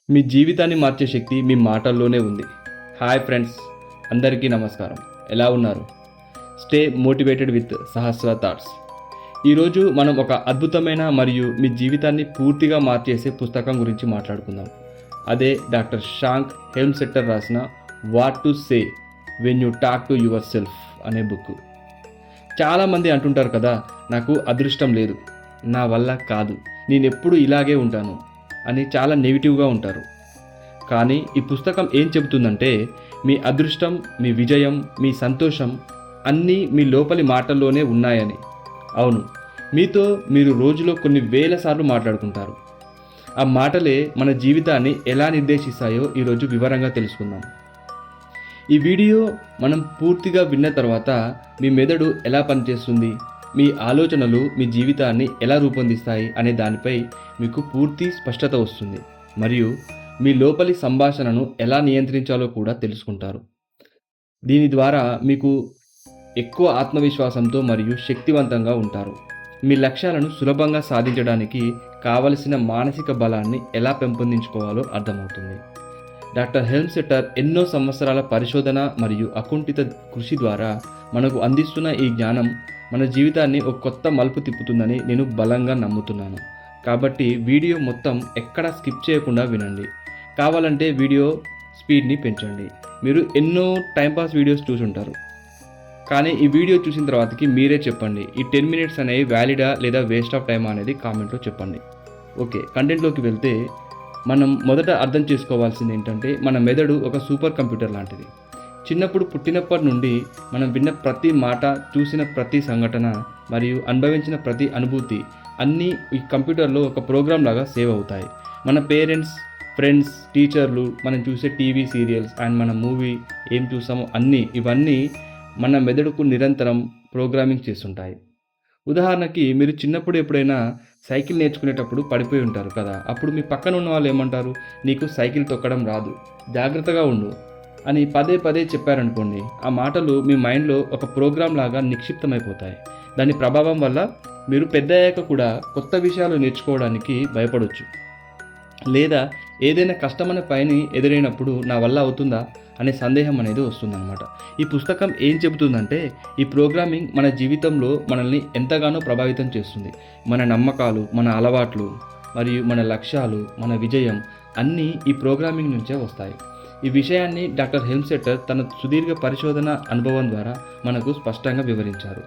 మీ జీవితాన్ని మార్చే శక్తి మీ మాటల్లోనే ఉంది. హాయ్ ఫ్రెండ్స్, అందరికీ నమస్కారం. ఎలా ఉన్నారు? Stay motivated with Sahasra thoughts. ఈరోజు మనం ఒక అద్భుతమైన మరియు మీ జీవితాన్ని పూర్తిగా మార్చేసే పుస్తకం గురించి మాట్లాడుకుందాం. అదే డాక్టర్ షాంక్ హెల్మ్సెట్టర్ రాసిన what to say when you talk to your self అనే బుక్. చాలామంది అంటుంటారు కదా, నాకు అదృష్టం లేదు, నా వల్ల కాదు, నేనెప్పుడు ఇలాగే ఉంటాను అని చాలా నెగిటివ్గా ఉంటారు. కానీ ఈ పుస్తకం ఏం చెబుతుందంటే, మీ అదృష్టం, మీ విజయం, మీ సంతోషం అన్నీ మీ లోపలి మాటల్లోనే ఉన్నాయని. అవును, మీతో మీరు రోజులో కొన్ని వేల సార్లు మాట్లాడుకుంటారు. ఆ మాటలే మన జీవితాన్ని ఎలా నిర్దేశిస్తాయో ఈరోజు వివరంగా తెలుసుకుందాం. ఈ వీడియో మనం పూర్తిగా విన్న తర్వాత మీ మెదడు ఎలా పనిచేస్తుంది, మీ ఆలోచనలు మీ జీవితాన్ని ఎలా రూపొందిస్తాయి అనే దానిపై మీకు పూర్తి స్పష్టత వస్తుంది. మరియు మీ లోపలి సంభాషణను ఎలా నియంత్రించాలో కూడా తెలుసుకుంటారు. దీని ద్వారా మీకు ఎక్కువ ఆత్మవిశ్వాసంతో మరియు శక్తివంతంగా ఉంటారు. మీ లక్ష్యాలను సులభంగా సాధించడానికి కావలసిన మానసిక బలాన్ని ఎలా పెంపొందించుకోవాలో అర్థమవుతుంది. డాక్టర్ హెల్మ్సెట్టర్ ఎన్నో సంవత్సరాల పరిశోధన మరియు అకుంఠిత కృషి ద్వారా మనకు అందిస్తున్న ఈ జ్ఞానం మన జీవితాన్ని ఒక కొత్త మలుపు తిప్పుతుందని నేను బలంగా నమ్ముతున్నాను. కాబట్టి వీడియో మొత్తం ఎక్కడా స్కిప్ చేయకుండా వినండి. కావాలంటే వీడియో స్పీడ్ని పెంచండి. మీరు ఎన్నో టైంపాస్ వీడియోస్ చూసుంటారు, కానీ ఈ వీడియో చూసిన తర్వాతకి మీరే చెప్పండి, ఈ 10 మినిట్స్ అనేవి వ్యాలిడా లేదా వేస్ట్ ఆఫ్ టైం అనేది కామెంట్లో చెప్పండి. ఓకే, కంటెంట్లోకి వెళ్తే మనం మొదట అర్థం చేసుకోవాల్సింది ఏంటంటే, మన మెదడు ఒక సూపర్ కంప్యూటర్ లాంటిది. చిన్నప్పుడు పుట్టినప్పటి నుండి మనం విన్న ప్రతి మాట, చూసిన ప్రతి సంఘటన మరియు అనుభవించిన ప్రతి అనుభూతి అన్నీ ఈ కంప్యూటర్లో ఒక ప్రోగ్రామ్ లాగా సేవ్ అవుతాయి. మన పేరెంట్స్, ఫ్రెండ్స్, టీచర్లు, మనం చూసే టీవీ సీరియల్స్ అండ్ మన మూవీ ఏం చూసామో ఇవన్నీ మన మెదడుకు నిరంతరం ప్రోగ్రామింగ్ చేస్తుంటాయి. ఉదాహరణకి, మీరు చిన్నప్పుడు ఎప్పుడైనా సైకిల్ నేర్చుకునేటప్పుడు పడిపోయి ఉంటారు కదా. అప్పుడు మీ పక్కన ఉన్న వాళ్ళు ఏమంటారు, నీకు సైకిల్ తొక్కడం రాదు, జాగ్రత్తగా ఉండు అని పదే పదే చెప్పారనుకోండి. ఆ మాటలు మీ మైండ్లో ఒక ప్రోగ్రామ్ లాగా నిక్షిప్తమైపోతాయి. దాని ప్రభావం వల్ల మీరు పెద్దయ్యాక కూడా కొత్త విషయాలు నేర్చుకోవడానికి భయపడవచ్చు, లేదా ఏదైనా కష్టమైన పని ఎదురైనప్పుడు నా వల్ల అవుతుందా అనే సందేహం అనేది వస్తుందన్నమాట. ఈ పుస్తకం ఏం చెబుతుందంటే, ఈ ప్రోగ్రామింగ్ మన జీవితంలో మనల్ని ఎంతగానో ప్రభావితం చేస్తుంది. మన నమ్మకాలు, మన అలవాట్లు మరియు మన లక్ష్యాలు, మన విజయం అన్నీ ఈ ప్రోగ్రామింగ్ నుంచే వస్తాయి. ఈ విషయాన్ని డాక్టర్ హెల్మ్సెట్టర్ తన సుదీర్ఘ పరిశోధన అనుభవం ద్వారా మనకు స్పష్టంగా వివరించారు.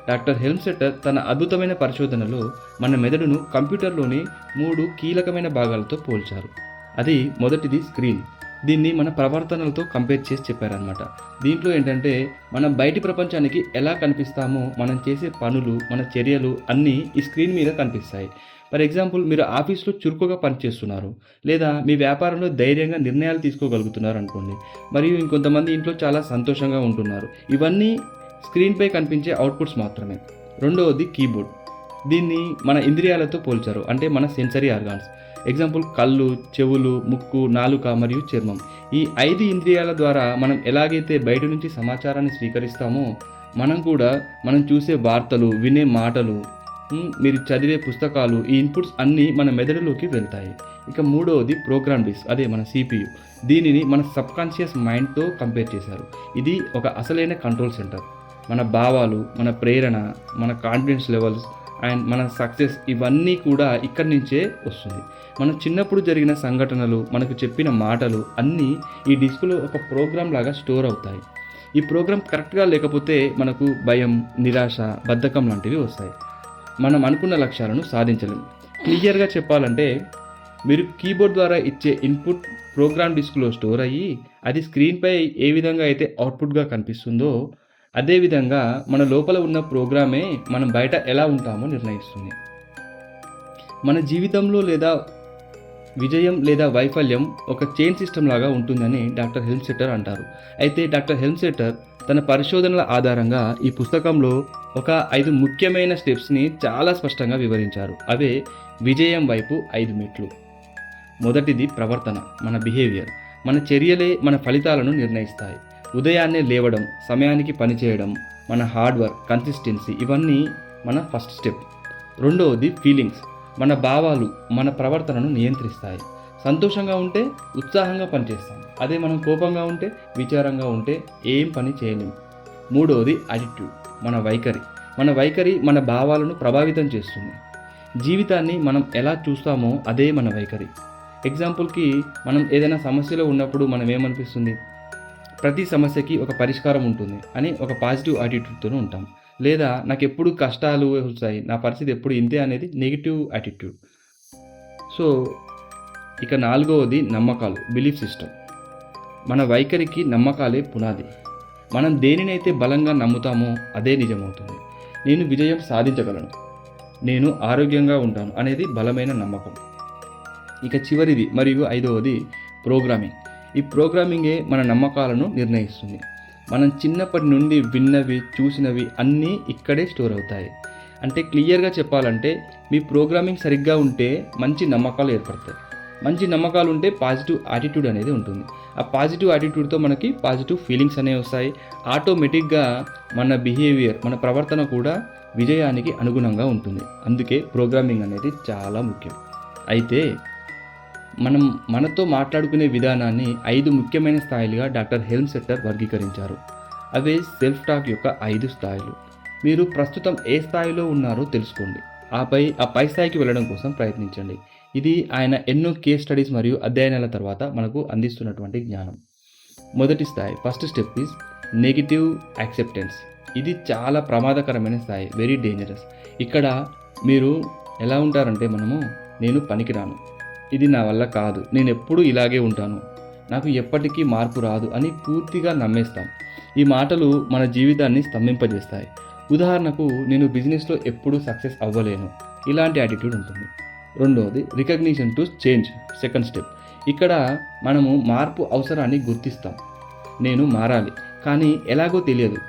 డాక్టర్ హెల్మ్సెట్టర్ తన అద్భుతమైన పరిశోధనలో మన మెదడును కంప్యూటర్లోని 3 కీలకమైన భాగాలతో పోల్చారు. అది మొదటిది స్క్రీన్. దీన్ని మన ప్రవర్తనలతో కంపేర్ చేసి చెప్పారనమాట. దీంట్లో ఏంటంటే, మనం బయటి ప్రపంచానికి ఎలా కనిపిస్తామో, మనం చేసే పనులు, మన చర్యలు అన్నీ ఈ స్క్రీన్ మీద కనిపిస్తాయి. ఫర్ ఎగ్జాంపుల్, మీరు ఆఫీస్లో చురుకుగా పనిచేస్తున్నారు, లేదా మీ వ్యాపారంలో ధైర్యంగా నిర్ణయాలు తీసుకోగలుగుతున్నారు అనుకోండి. మరియు ఇంకొంతమంది ఇంట్లో చాలా సంతోషంగా ఉంటున్నారు. ఇవన్నీ స్క్రీన్పై కనిపించే అవుట్పుట్స్ మాత్రమే. రెండవది కీబోర్డ్. దీన్ని మన ఇంద్రియాలతో పోల్చారు, అంటే మన సెన్సరీ ఆర్గాన్స్. ఎగ్జాంపుల్, కళ్ళు, చెవులు, ముక్కు, నాలుక మరియు చర్మం. ఈ 5 ఇంద్రియాల ద్వారా మనం ఎలాగైతే బయట నుంచి సమాచారాన్ని స్వీకరిస్తామో, మనం చూసే వార్తలు, వినే మాటలు, మీరు చదివే పుస్తకాలు, ఈ ఇన్పుట్స్ అన్నీ మన మెదడులోకి వెళ్తాయి. ఇక మూడవది ప్రోగ్రామ్ డిస్క్, అదే మన CPU. దీనిని మన సబ్కాన్షియస్ మైండ్తో కంపేర్ చేశారు. ఇది ఒక అసలైన కంట్రోల్ సెంటర్. మన భావాలు, మన ప్రేరణ, మన కాన్ఫిడెన్స్ లెవెల్స్ అండ్ మన సక్సెస్ ఇవన్నీ కూడా ఇక్కడి నుంచే వస్తుంది. మనం చిన్నప్పుడు జరిగిన సంఘటనలు, మనకు చెప్పిన మాటలు అన్నీ ఈ డిస్క్లో ఒక ప్రోగ్రామ్ లాగా స్టోర్ అవుతాయి. ఈ ప్రోగ్రామ్ కరెక్ట్గా లేకపోతే మనకు భయం, నిరాశ, బద్ధకం లాంటివి వస్తాయి. మనం అనుకున్న లక్ష్యాలను సాధించలేం. క్లియర్గా చెప్పాలంటే, మీరు కీబోర్డ్ ద్వారా ఇచ్చే ఇన్పుట్ ప్రోగ్రామ్ డిస్క్లో స్టోర్ అయ్యి, అది స్క్రీన్పై ఏ విధంగా అయితే అవుట్పుట్గా కనిపిస్తుందో, అదేవిధంగా మన లోపల ఉన్న ప్రోగ్రామే మనం బయట ఎలా ఉంటామో నిర్ణయిస్తుంది. మన జీవితంలో లేదా విజయం లేదా వైఫల్యం ఒక చైన్ సిస్టమ్ లాగా ఉంటుందని డాక్టర్ హెల్మ్సెట్టర్ అంటారు. అయితే డాక్టర్ హెల్మ్సెట్టర్ తన పరిశోధనల ఆధారంగా ఈ పుస్తకంలో ఒక 5 ముఖ్యమైన స్టెప్స్ని చాలా స్పష్టంగా వివరించారు. అవే విజయం వైపు 5 మెట్లు. మొదటిది ప్రవర్తన, మన బిహేవియర్. మన చర్యలే మన ఫలితాలను నిర్ణయిస్తాయి. ఉదయాన్నే లేవడం, సమయానికి పనిచేయడం, మన హార్డ్ వర్క్, కన్సిస్టెన్సీ ఇవన్నీ మన ఫస్ట్ స్టెప్. రెండవది ఫీలింగ్స్. మన భావాలు మన ప్రవర్తనను నియంత్రిస్తాయి. సంతోషంగా ఉంటే ఉత్సాహంగా పనిచేస్తాం. అదే మనం కోపంగా ఉంటే, విచారంగా ఉంటే ఏం పని చేయలేము. మూడవది యాటిట్యూడ్, మన వైఖరి. మన వైఖరి మన భావాలను ప్రభావితం చేస్తుంది. జీవితాన్ని మనం ఎలా చూస్తామో అదే మన వైఖరి. ఎగ్జాంపుల్కి, మనం ఏదైనా సమస్యలో ఉన్నప్పుడు మనం ఏమనిపిస్తుంది, ప్రతి సమస్యకి ఒక పరిష్కారం ఉంటుంది అని ఒక పాజిటివ్ యాటిట్యూడ్తోనే ఉంటాం. లేదా నాకు ఎప్పుడు కష్టాలు వస్తాయి, నా పరిస్థితి ఎప్పుడు ఇంతే అనేది నెగిటివ్ యాటిట్యూడ్. సో ఇక నాలుగవది నమ్మకాలు, బిలీఫ్ సిస్టమ్. మన వైఖరికి నమ్మకాలే పునాది. మనం దేనినైతే బలంగా నమ్ముతామో అదే నిజమవుతుంది. నేను విజయం సాధించగలను, నేను ఆరోగ్యంగా ఉంటాను అనేది బలమైన నమ్మకం. ఇక చివరిది మరియు ఐదవది ప్రోగ్రామింగ్. ఈ ప్రోగ్రామింగే మన నమ్మకాలను నిర్ణయిస్తుంది. మనం చిన్నప్పటి నుండి విన్నవి, చూసినవి అన్నీ ఇక్కడే స్టోర్ అవుతాయి. అంటే క్లియర్గా చెప్పాలంటే, మీ ప్రోగ్రామింగ్ సరిగ్గా ఉంటే మంచి నమ్మకాలు ఏర్పడతాయి. మంచి నమ్మకాలు ఉంటే పాజిటివ్ యాటిట్యూడ్ అనేది ఉంటుంది. ఆ పాజిటివ్ యాటిట్యూడ్తో మనకి పాజిటివ్ ఫీలింగ్స్ అనేవి వస్తాయి. ఆటోమేటిక్గా మన బిహేవియర్, మన ప్రవర్తన కూడా విజయానికి అనుగుణంగా ఉంటుంది. అందుకే ప్రోగ్రామింగ్ అనేది చాలా ముఖ్యం. అయితే మనం మనతో మాట్లాడుకునే విధానాన్ని 5 ముఖ్యమైన స్థాయిలుగా డాక్టర్ హెల్మ్సెట్టర్ వర్గీకరించారు. అవే సెల్ఫ్ టాక్ యొక్క 5 స్థాయిలు. మీరు ప్రస్తుతం ఏ స్థాయిలో ఉన్నారో తెలుసుకోండి. ఆపై ఆ పై స్థాయికి వెళ్ళడం కోసం ప్రయత్నించండి. ఇది ఆయన ఎన్నో కేస్ స్టడీస్ మరియు అధ్యయనాల తర్వాత మనకు అందిస్తున్నటువంటి జ్ఞానం. మొదటి స్థాయి, first step is negative acceptance. ఇది చాలా ప్రమాదకరమైన స్థాయి, వెరీ డేంజరస్. ఇక్కడ మీరు ఎలా ఉంటారంటే, నేను పనికిరాను, ఇది నా వల్ల కాదు, నేను ఎప్పుడూ ఇలాగే ఉంటాను, నాకు ఎప్పటికీ మార్పు రాదు అని పూర్తిగా నమ్మేస్తాం. ఈ మాటలు మన జీవితాన్ని స్తంభింపజేస్తాయి. ఉదాహరణకు, నేను బిజినెస్లో ఎప్పుడూ సక్సెస్ అవ్వలేను, ఇలాంటి యాటిట్యూడ్ ఉంటుంది. రెండవది recognition to change, second step. ఇక్కడ మనము మార్పు అవసరాన్ని గుర్తిస్తాం. నేను మారాలి, కానీ ఎలాగో తెలియదు,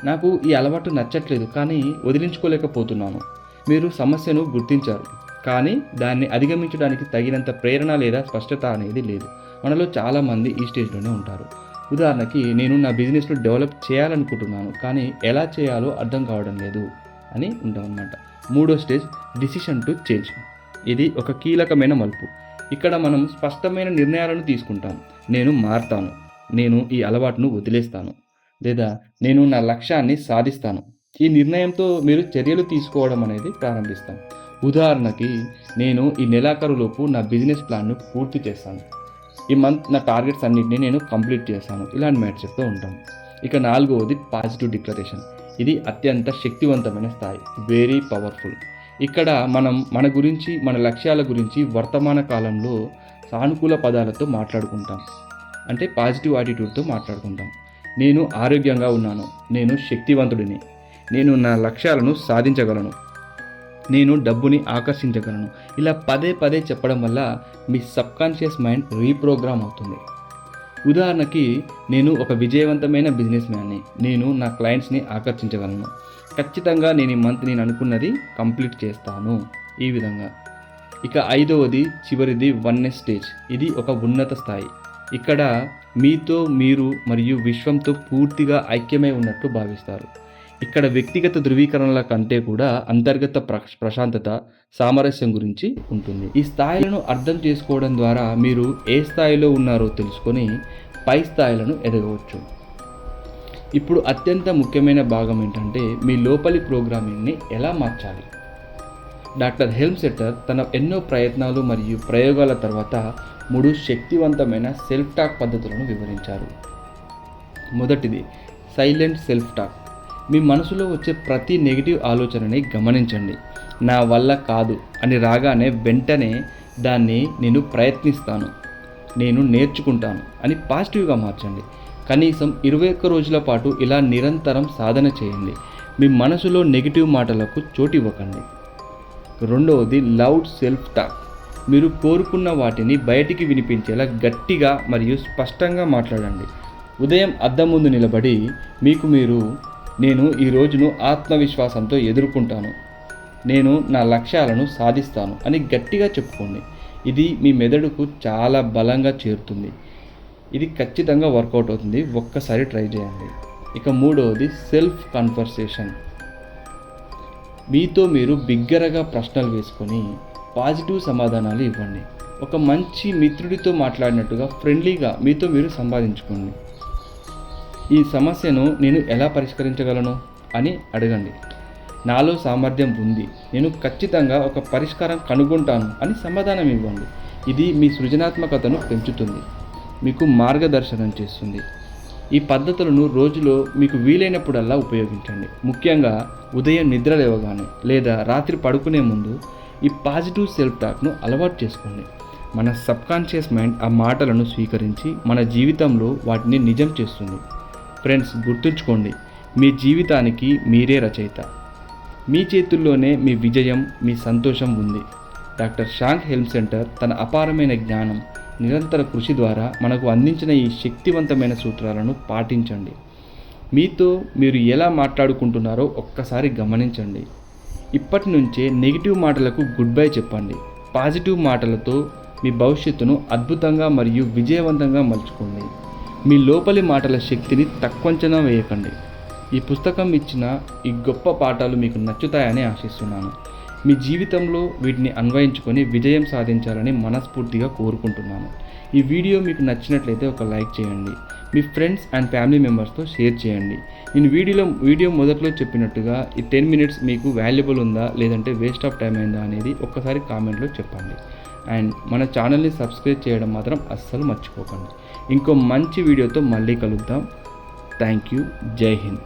నాకు ఈ అలవాటు నచ్చట్లేదు కానీ వదిలించుకోలేకపోతున్నాను. మీరు సమస్యను గుర్తించారు, కానీ దాన్ని అధిగమించడానికి తగినంత ప్రేరణ లేదా స్పష్టత అనేది లేదు. మనలో చాలామంది ఈ స్టేజ్లోనే ఉంటారు. ఉదాహరణకి, నేను నా బిజినెస్ను డెవలప్ చేయాలనుకుంటున్నాను కానీ ఎలా చేయాలో అర్థం కావడం లేదు అని ఉంటాం అన్నమాట. మూడో స్టేజ్ డిసిషన్ టు చేంజ్. ఇది ఒక కీలకమైన మలుపు. ఇక్కడ మనం స్పష్టమైన నిర్ణయాలను తీసుకుంటాం. నేను మారుతాను, నేను ఈ అలవాటును వదిలేస్తాను, లేదా నేను నా లక్ష్యాన్ని సాధిస్తాను. ఈ నిర్ణయంతో మీరు చర్యలు తీసుకోవడం అనేది ప్రారంభిస్తాం. ఉదాహరణకి, నేను ఈ నెలాఖరులోపు నా బిజినెస్ ప్లాన్ను పూర్తి చేస్తాను, ఈ మంత్ నా టార్గెట్స్ అన్నింటినీ నేను కంప్లీట్ చేస్తాను, ఇలాంటి మ్యాటర్ చెప్తూ ఉంటాం. ఇక నాలుగవది పాజిటివ్ డిక్లరేషన్. ఇది అత్యంత శక్తివంతమైన స్థాయి, వెరీ పవర్ఫుల్. ఇక్కడ మనం మన గురించి, మన లక్ష్యాల గురించి వర్తమాన కాలంలో సానుకూల పదాలతో మాట్లాడుకుంటాం. అంటే పాజిటివ్ యాటిట్యూడ్తో మాట్లాడుకుంటాం. నేను ఆరోగ్యంగా ఉన్నాను, నేను శక్తివంతుడిని, నేను నా లక్ష్యాలను సాధించగలను, నేను డబ్బుని ఆకర్షించగలను. ఇలా పదే పదే చెప్పడం వల్ల మీ సబ్కాన్షియస్ మైండ్ రీప్రోగ్రామ్ అవుతుంది. ఉదాహరణకి, నేను ఒక విజయవంతమైన బిజినెస్ మ్యాన్ని, నేను నా క్లయింట్స్ని ఆకర్షించగలను, ఖచ్చితంగా నేను ఈ మంత్ నేను అనుకున్నది కంప్లీట్ చేస్తాను, ఈ విధంగా. ఇక ఐదవది, చివరిది వన్నెస్ స్టేజ్. ఇది ఒక ఉన్నత స్థాయి. ఇక్కడ మీతో మీరు మరియు విశ్వంతో పూర్తిగా ఐక్యమై ఉన్నట్లు భావిస్తారు. ఇక్కడ వ్యక్తిగత ధృవీకరణల కంటే కూడా అంతర్గత ప్రశాంతత, సామరస్యం గురించి ఉంటుంది. ఈ స్థాయిలను అర్థం చేసుకోవడం ద్వారా మీరు ఏ స్థాయిలో ఉన్నారో తెలుసుకొని పై స్థాయిలను ఎదగవచ్చు. ఇప్పుడు అత్యంత ముఖ్యమైన భాగం ఏంటంటే, మీ లోపలి ప్రోగ్రామింగ్ని ఎలా మార్చాలి. డాక్టర్ హెల్మ్సెట్టర్ తన ఎన్నో ప్రయత్నాలు మరియు ప్రయోగాల తర్వాత 3 శక్తివంతమైన సెల్ఫ్ టాక్ పద్ధతులను వివరించారు. మొదటిది సైలెంట్ సెల్ఫ్ టాక్. మీ మనసులో వచ్చే ప్రతి నెగిటివ్ ఆలోచనని గమనించండి. నా వల్ల కాదు అని రాగానే వెంటనే దాన్ని నేను ప్రయత్నిస్తాను, నేను నేర్చుకుంటాను అని పాజిటివ్గా మార్చండి. కనీసం 21 రోజుల పాటు ఇలా నిరంతరం సాధన చేయండి. మీ మనసులో నెగిటివ్ మాటలకు చోటు ఇవ్వకండి. రెండవది లౌడ్ సెల్ఫ్ టాక్. మీరు కోరుకున్న వాటిని బయటికి వినిపించేలా గట్టిగా మరియు స్పష్టంగా మాట్లాడండి. ఉదయం అద్దం ముందు నిలబడి మీరు నేను ఈ రోజును ఆత్మవిశ్వాసంతో ఎదుర్కొంటాను, నేను నా లక్ష్యాలను సాధిస్తాను అని గట్టిగా చెప్పుకోండి. ఇది మీ మెదడుకు చాలా బలంగా చేరుతుంది. ఇది ఖచ్చితంగా వర్కౌట్ అవుతుంది, ఒక్కసారి ట్రై చేయండి. ఇక మూడవది సెల్ఫ్ కన్వర్సేషన్. మీతో మీరు బిగ్గరగా ప్రశ్నలు వేసుకొని పాజిటివ్ సమాధానాలు ఇవ్వండి. ఒక మంచి మిత్రుడితో మాట్లాడినట్టుగా ఫ్రెండ్లీగా మీతో మీరు సంపాదించుకోండి. ఈ సమస్యను నేను ఎలా పరిష్కరించగలను అని అడగండి. నాలో సామర్థ్యం ఉంది, నేను ఖచ్చితంగా ఒక పరిష్కారం కనుగొంటాను అని సమాధానం ఇవ్వండి. ఇది మీ సృజనాత్మకతను పెంచుతుంది, మీకు మార్గదర్శనం చేస్తుంది. ఈ పద్ధతులను రోజులో మీకు వీలైనప్పుడల్లా ఉపయోగించండి. ముఖ్యంగా ఉదయం నిద్ర లేవగానే లేదా రాత్రి పడుకునే ముందు ఈ పాజిటివ్ సెల్ఫ్ టాక్ను అలవాటు చేసుకోండి. మన సబ్కాన్షియస్ మైండ్ ఆ మాటలను స్వీకరించి మన జీవితంలో వాటిని నిజం చేస్తుంది. ఫ్రెండ్స్, గుర్తుంచుకోండి, మీ జీవితానికి మీరే రచయిత. మీ చేతుల్లోనే మీ విజయం, మీ సంతోషం ఉంది. డాక్టర్ షాంక్ హెల్త్ సెంటర్ తన అపారమైన జ్ఞానం, నిరంతర కృషి ద్వారా మనకు అందించిన ఈ శక్తివంతమైన సూత్రాలను పాటించండి. మీతో మీరు ఎలా మాట్లాడుకుంటున్నారో ఒక్కసారి గమనించండి. ఇప్పటి నుంచే నెగిటివ్ మాటలకు గుడ్ బై చెప్పండి. పాజిటివ్ మాటలతో మీ భవిష్యత్తును అద్భుతంగా మరియు విజయవంతంగా మలుచుకోండి. మీ లోపలి మాటల శక్తిని తక్కువంచనా వేయకండి. ఈ పుస్తకం ఇచ్చిన ఈ గొప్ప పాఠాలు మీకు నచ్చుతాయని ఆశిస్తున్నాను. మీ జీవితంలో వీటిని అన్వయించుకొని విజయం సాధించాలని మనస్ఫూర్తిగా కోరుకుంటున్నాను. ఈ వీడియో మీకు నచ్చినట్లయితే ఒక లైక్ చేయండి. మీ ఫ్రెండ్స్ అండ్ ఫ్యామిలీ మెంబర్స్తో షేర్ చేయండి. నేను వీడియో మొదట్లో చెప్పినట్టుగా ఈ 10 మినిట్స్ మీకు వాల్యుబుల్ ఉందా లేదంటే వేస్ట్ ఆఫ్ టైం అయిందా అనేది ఒక్కసారి కామెంట్లో చెప్పండి. అండ్ మన ఛానల్ని సబ్స్క్రైబ్ చేయడం మాత్రం అస్సలు మర్చిపోకండి. ఇంకో మంచి వీడియోతో మళ్ళీ కలుద్దాం. Thank you. జై హింద్.